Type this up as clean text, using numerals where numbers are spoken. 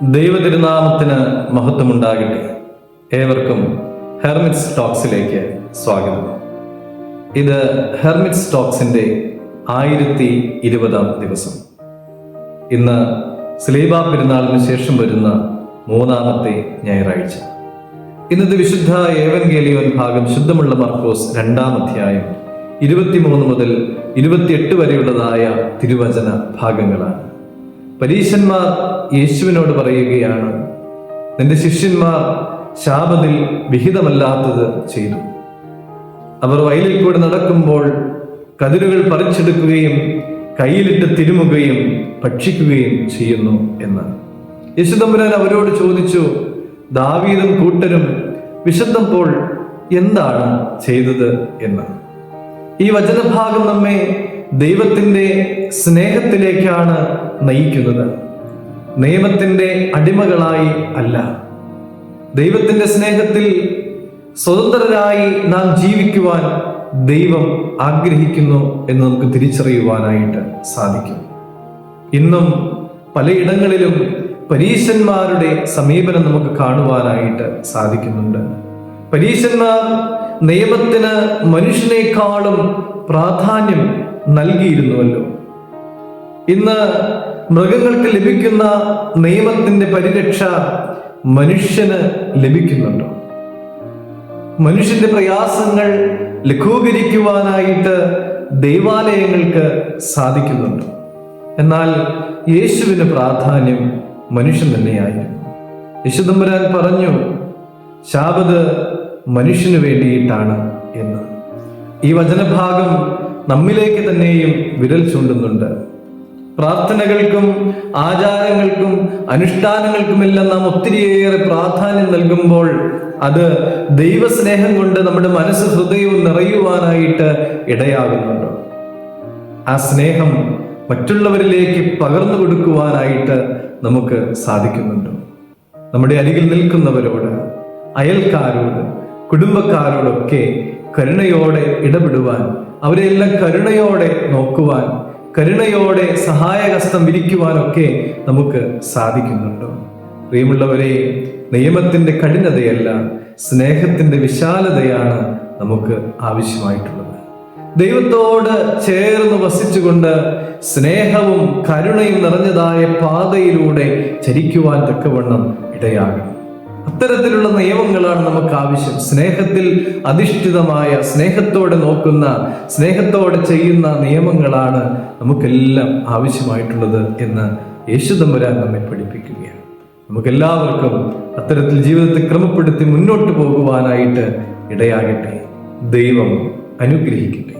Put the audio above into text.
ദൈവതിരുനാമത്തിന് മഹത്വമുണ്ടാകട്ടെ. ഏവർക്കും ഹെർമിറ്റ്സ് ടോക്സിലേക്ക് സ്വാഗതം. ഇത് ഹെർമിറ്റ്സ് ടോക്സിന്റെ 1020-ാം ദിവസം. ഇന്ന് സ്ലീബ പെരുന്നാളിന് ശേഷം വരുന്ന 3-ാമത്തെ ഞായറാഴ്ച. ഇന്നത്തെ വിശുദ്ധ ഏവൻഗേലിയോൻ ഭാഗം ശുദ്ധമുള്ള മർക്കോസ് 2-ാം അധ്യായം 23 മുതൽ 28 വരെയുള്ളതായ തിരുവചന ഭാഗങ്ങളാണ്. പരീശന്മാർ യേശുവിനോട് പറയുകയാണ്, നിന്റെ ശിഷ്യന്മാർ ശാബത്തിൽ വിഹിതമല്ലാത്തത് ചെയ്തു. അവർ വയലിൽ കൂടെ നടക്കുമ്പോൾ കതിരുകൾ പറിച്ചെടുക്കുകയും കയ്യിലിട്ട് തിരുമുകയും ഭക്ഷിക്കുകയും ചെയ്യുന്നു എന്ന്. യേശുതമ്പുരാൻ അവരോട് ചോദിച്ചു, ദാവീദും കൂട്ടരും വിശന്നപ്പോൾ എന്താണ് ചെയ്തത് എന്ന്. ഈ വചനഭാഗം നമ്മെ ദൈവത്തിന്റെ സ്നേഹത്തിലേക്കാണ് നയിക്കുന്നത്. നിയമത്തിന്റെ അടിമകളായി അല്ല, ദൈവത്തിന്റെ സ്നേഹത്തിൽ സ്വതന്ത്രരായി നാം ജീവിക്കുവാൻ ദൈവം ആഗ്രഹിക്കുന്നു എന്ന് നമുക്ക് തിരിച്ചറിയുവാനായിട്ട് സാധിക്കും. ഇന്നും പലയിടങ്ങളിലും പരീശന്മാരുടെ സമീപനം നമുക്ക് കാണുവാനായിട്ട് സാധിക്കുന്നുണ്ട്. പരീശന്മാർ നിയമത്തിന് മനുഷ്യനേക്കാളും പ്രാധാന്യം നൽകിയിരുന്നുവല്ലോ. ഇന്ന് മൃഗങ്ങൾക്ക് ലഭിക്കുന്ന നിയമത്തിന്റെ പരിരക്ഷ മനുഷ്യന് ലഭിക്കുന്നുണ്ടോ? മനുഷ്യന്റെ പ്രയാസങ്ങൾ ലഘൂകരിക്കുവാനായിട്ട് ദൈവാലയങ്ങൾക്ക് സാധിക്കുന്നുണ്ടോ? എന്നാൽ യേശുവിന് പ്രാധാന്യം മനുഷ്യൻ തന്നെയായിരുന്നു. യേശുദമ്പുരാൻ പറഞ്ഞു, ശാബത്ത് മനുഷ്യന് വേണ്ടിയിട്ടാണ് എന്ന്. ഈ വചനഭാഗം നമ്മിലേക്ക് തന്നെയും വിരൽ ചൂണ്ടുന്നുണ്ട്. പ്രാർത്ഥനകൾക്കും ആചാരങ്ങൾക്കും അനുഷ്ഠാനങ്ങൾക്കുമെല്ലാം നാം ഒത്തിരിയേറെ പ്രാധാന്യം നൽകുമ്പോൾ അത് ദൈവസ്നേഹം കൊണ്ട് നമ്മുടെ മനസ്സ് ഹൃദയവും നിറയുവാനായിട്ട് ഇടയാകുന്നുണ്ട്. ആ സ്നേഹം മറ്റുള്ളവരിലേക്ക് പകർന്നു കൊടുക്കുവാനായിട്ട് നമുക്ക് സാധിക്കുന്നുണ്ട്. നമ്മുടെ അരികിൽ നിൽക്കുന്നവരോട്, അയൽക്കാരോട്, കുടുംബക്കാരോടൊക്കെ കരുണയോടെ ഇടപെടുവാൻ, അവരെല്ലാം കരുണയോടെ നോക്കുവാൻ, കരുണയോടെ സഹായഹസ്തം വിരിക്കുവാനൊക്കെ നമുക്ക് സാധിക്കുന്നുണ്ടോ? പ്രിയമുള്ളവരെ, നിയമത്തിന്റെ കഠിനതയല്ല, സ്നേഹത്തിന്റെ വിശാലതയാണ് നമുക്ക് ആവശ്യമായിട്ടുള്ളത്. ദൈവത്തോട് ചേർന്ന് വസിച്ചുകൊണ്ട് സ്നേഹവും കരുണയും നിറഞ്ഞതായ പാതയിലൂടെ ചരിക്കുവാൻ തക്കവണ്ണം ഇടയാകണം. അത്തരത്തിലുള്ള നിയമങ്ങളാണ് നമുക്ക് ആവശ്യം. സ്നേഹത്തിൽ അധിഷ്ഠിതമായ, സ്നേഹത്തോടെ നോക്കുന്ന, സ്നേഹത്തോടെ ചെയ്യുന്ന നിയമങ്ങളാണ് നമുക്കെല്ലാം ആവശ്യമായിട്ടുള്ളത് എന്ന് യേശുദമ്പുരാൻ നമ്മെ പഠിപ്പിക്കുകയാണ്. നമുക്കെല്ലാവർക്കും അത്തരത്തിൽ ജീവിതത്തെ ക്രമപ്പെടുത്തി മുന്നോട്ട് പോകുവാനായിട്ട് ഇടയാകട്ടെ. ദൈവം അനുഗ്രഹിക്കട്ടെ.